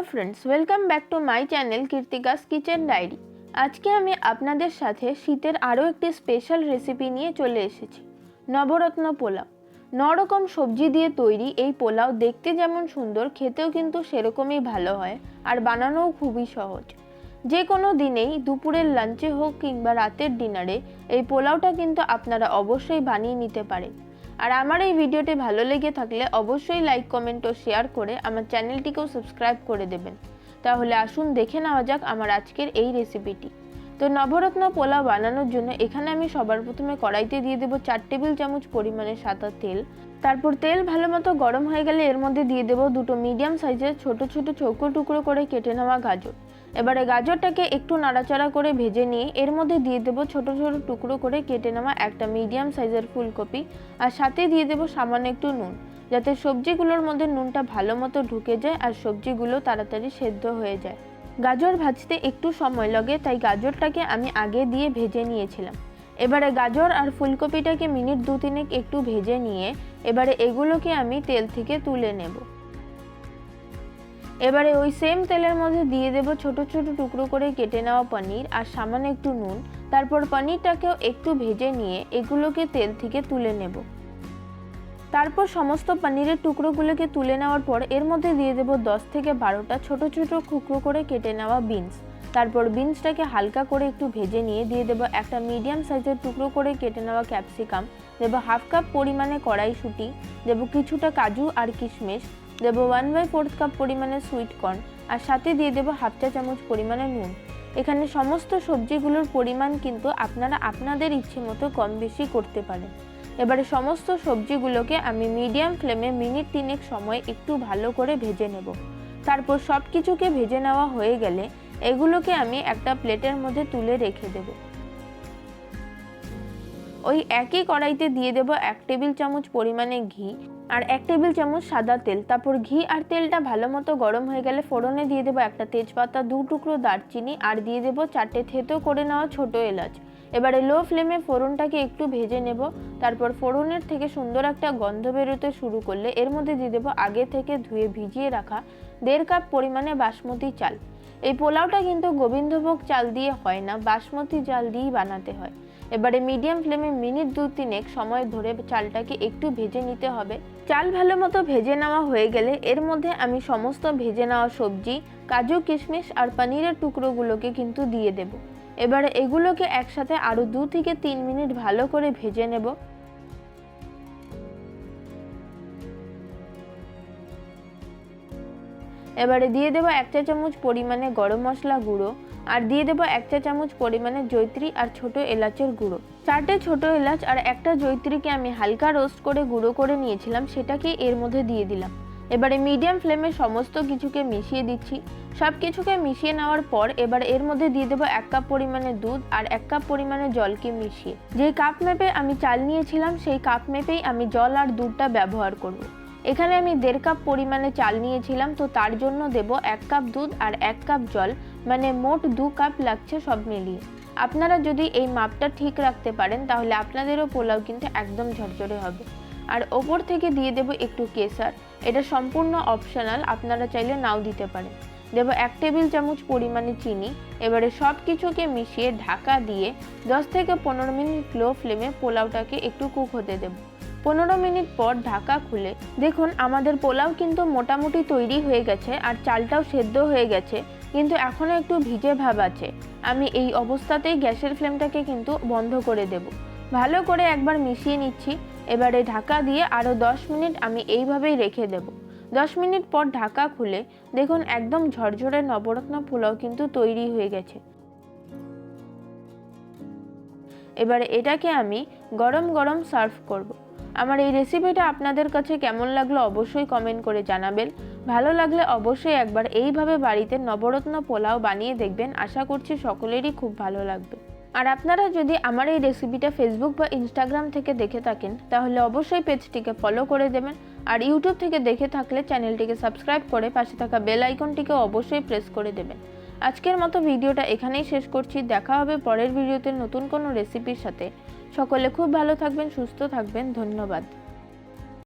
Friends, welcome back to my channel Kirtika's kitchen diary. আজকে আমি আপনাদের সাথে শীতের আরও একটি স্পেশাল রেসিপি নিয়ে চলে এসেছি, নবরত্ন পোলাও। 9 রকম সবজি দিয়ে তৈরি এই পোলাও দেখতে যেমন সুন্দর, খেতেও কিন্তু সেরকমই ভালো হয় আর বানানোও খুবই সহজ। যে কোনো দিনেই দুপুরের লাঞ্চে হোক কিংবা রাতের ডিনারে এই পোলাওটা কিন্তু আপনারা অবশ্যই বানিয়ে নিতে পারেন। আর আমার এই ভিডিওটি ভালো লেগে থাকলে অবশ্যই লাইক, কমেন্ট ও শেয়ার করে আমার চ্যানেলটিকেও সাবস্ক্রাইব করে দেবেন। তাহলে আসুন দেখে নেওয়া যাক আমার আজকের এই রেসিপিটি। তো নবরত্ন পোলাও বানানোর জন্য এখানে আমি সবার প্রথমে কড়াইতে দিয়ে দেবো 4 টেবিল চামচ পরিমাণে সাদা তেল। তারপর তেল ভালো মতো গরম হয়ে গেলে এর মধ্যে দিয়ে দেবো 2টো মিডিয়াম সাইজের ছোট ছোট চৌকো টুকরো করে কেটে নেওয়া গাজর। এবারে গাজরটাকে একটু নাড়াচাড়া করে ভেজে নিয়ে এর মধ্যে দিয়ে দেবো ছোট ছোট টুকরো করে কেটে নেওয়া একটা মিডিয়াম সাইজের ফুলকপি, আর সাথে দিয়ে দেবো সামান্য একটু নুন, যাতে সবজিগুলোর মধ্যে নুনটা ভালো মতো ঢুকে যায় আর সবজিগুলো তাড়াতাড়ি সেদ্ধ হয়ে যায়। গাজর ভাজতে একটু সময় লাগে, তাই গাজরটাকে আমি আগে দিয়ে ভেজে নিয়েছিলাম। এবারে গাজর আর ফুলকপিটাকে মিনিট 2-3 একটু ভেজে নিয়ে এবারে এগুলোকে আমি তেল থেকে তুলে নেব। এবারে ওই সেম তেলের মধ্যে দিয়ে দেব ছোট ছোট টুকরো করে কেটে নেওয়া পনির আর সামান্য একটু নুন। তারপর পনিরটাকেও একটু ভেজে নিয়ে এগুলোকে তেল থেকে তুলে নেব। তারপর সমস্ত পনিরের টুকরোগুলোকে তুলে নেওয়ার পর এর মধ্যে দিয়ে দেব 10 থেকে 12টা ছোট ছোট টুকরো করে কেটে নেওয়া বিনস। তারপর বিনসটাকে হালকা করে একটু ভেজে নিয়ে দিয়ে দেব একটা মিডিয়াম সাইজের টুকরো করে কেটে নেওয়া ক্যাপসিকাম, দেব হাফ কাপ পরিমাণে কড়াইশুঁটি, দেব কিছুটা কাজু আর কিশমিশ, দেব 1/4 কাপ পরিমাণে সুইট কর্ন, আর সাথে দিয়ে দেব হাফ চা চামচ পরিমাণে নুন। এখানে সমস্ত সবজিগুলোর পরিমাণ কিন্তু আপনারা আপনাদের ইচ্ছে মতো কম বেশি করতে পারেন। এবারে সমস্ত সবজিগুলোকে আমি মিডিয়াম ফ্লেমে মিনিট 3 সময় একটু ভালো করে ভেজে নেব। তারপর সব কিছুকে ভেজে নেওয়া হয়ে গেলে এগুলোকে আমি একটা প্লেটের মধ্যে তুলে রেখে দেব। ওই একই কড়াইতে দিয়ে দেব 1 টেবিল চামচ পরিমাণে ঘি আর 1 টেবিল চামচ সাদা তেল। তারপর ঘি আর তেলটা ভালো মতো গরম হয়ে গেলে ফোড়নে দিয়ে দেবো একটা তেজপাতা, 2 টুকরো দারচিনি আর দিয়ে দেবো 4টে থেতো করে নেওয়া ছোট এলাচ। এবারে লো ফ্লেমে ফোড়নটাকে একটু ভেজে নেব। তারপর ফোড়নের থেকে সুন্দর একটা গন্ধ বেরোতে শুরু করলে এর মধ্যে দিয়ে দেবো আগে থেকে ধুয়ে ভিজিয়ে রাখা 1.5 কাপ পরিমাণে বাসমতি চাল। এই পোলাওটা কিন্তু গোবিন্দভোগ চাল দিয়ে হয় না, বাসমতি চাল দিয়েই বানাতে হয়। এবারে মিডিয়াম ফ্লেমে মিনিট 2-3 সময় ধরে চালটাকে একটু ভেজে নিতে হবে। চাল ভালো মতো ভেজে নেওয়া হয়ে গেলে এর মধ্যে আমি সমস্ত ভেজে নেওয়া সবজি, কাজু, কিশমিশ আর পনিরের টুকরোগুলোকে কিন্তু দিয়ে দেব। এবারে এগুলোকে একসাথে আরও 2 থেকে 3 মিনিট ভালো করে ভেজে নেব। এবারে দিয়ে দেবো 1 চা চামচ পরিমাণে গরম মশলা গুঁড়ো আর দিয়ে দেবো 1 চা চামচ পরিমাণে জয়িত্রী আর ছোট এলাচের গুঁড়ো। 4টে ছোট এলাচ আর একটা জয়িত্রীকে আমি হালকা রোস্ট করে গুঁড়ো করে নিয়েছিলাম, সেটাকে এর মধ্যে দিয়ে দিলাম। এবারে মিডিয়াম ফ্লেমে সমস্ত কিছুকে মিশিয়ে দিচ্ছি। সব কিছুকে মিশিয়ে নেওয়ার পর এবার এর মধ্যে দিয়ে দেবো 1 কাপ পরিমাণে দুধ আর 1 কাপ পরিমাণে জলকে মিশিয়ে। যেই কাপ মেপে আমি চাল নিয়েছিলাম সেই কাপ মেপেই আমি জল আর দুধটা ব্যবহার করব। এখানে আমি 1.5 কাপ পরিমাণে চাল নিয়েছিলাম, তো তার জন্য দেব 1 কাপ দুধ আর 1 কাপ জল, মানে মোট 2 কাপ লাগছে সব মিলিয়ে। আপনারা যদি এই মাপটা ঠিক রাখতে পারেন তাহলে আপনাদেরও পোলাও কিন্তু একদম ঝরঝরে হবে। আর ওপর থেকে দিয়ে দেব একটু কেশর, এটা সম্পূর্ণ অপশনাল, আপনারা চাইলে নাও দিতে পারেন। দেব 1 টেবিল চামচ পরিমাণে চিনি। এবারে সব কিছুকে মিশিয়ে ঢাকা দিয়ে 10 থেকে 15 মিনিট লো ফ্লেমে পোলাওটাকে একটু কুক হতে দেব। 15 মিনিট পর ঢাকা খুলে দেখুন আমাদের পোলাও কিন্তু মোটামুটি তৈরি হয়ে গেছে আর চালটাও সেদ্ধ হয়ে গেছে, কিন্তু এখনও একটু ভিজে ভাব আছে। আমি এই অবস্থাতেই গ্যাসের ফ্লেমটাকে কিন্তু বন্ধ করে দেব। ভালো করে একবার মিশিয়ে নিচ্ছি। এবারে ঢাকা দিয়ে আরও 10 মিনিট আমি এইভাবেই রেখে দেব। 10 মিনিট পর ঢাকা খুলে দেখুন একদম ঝরঝরে নবরত্ন পোলাও কিন্তু তৈরি হয়ে গেছে। এবারে এটাকে আমি গরম গরম সার্ভ করব। আমার এই রেসিপিটা আপনাদের কাছে কেমন লাগলো অবশ্যই কমেন্ট করে জানাবেন। ভালো লাগলে অবশ্যই একবার এইভাবে বাড়িতে নবরত্ন পোলাও বানিয়ে দেখবেন, আশা করছি সকলেরই খুব ভালো লাগবে। আর আপনারা যদি আমার এই রেসিপিটা ফেসবুক বা ইনস্টাগ্রাম থেকে দেখে থাকেন তাহলে অবশ্যই পেজটিকে ফলো করে দেবেন, আর ইউটিউব থেকে দেখে থাকলে চ্যানেলটিকে সাবস্ক্রাইব করে পাশে থাকা বেল আইকনটিকে অবশ্যই প্রেস করে দেবেন। আজকের মতো ভিডিওটা এখানেই শেষ করছি। দেখা হবে পরের ভিডিওতে নতুন কোনো রেসিপির সাথে। সকলে খুব ভালো থাকবেন, সুস্থ থাকবেন। ধন্যবাদ।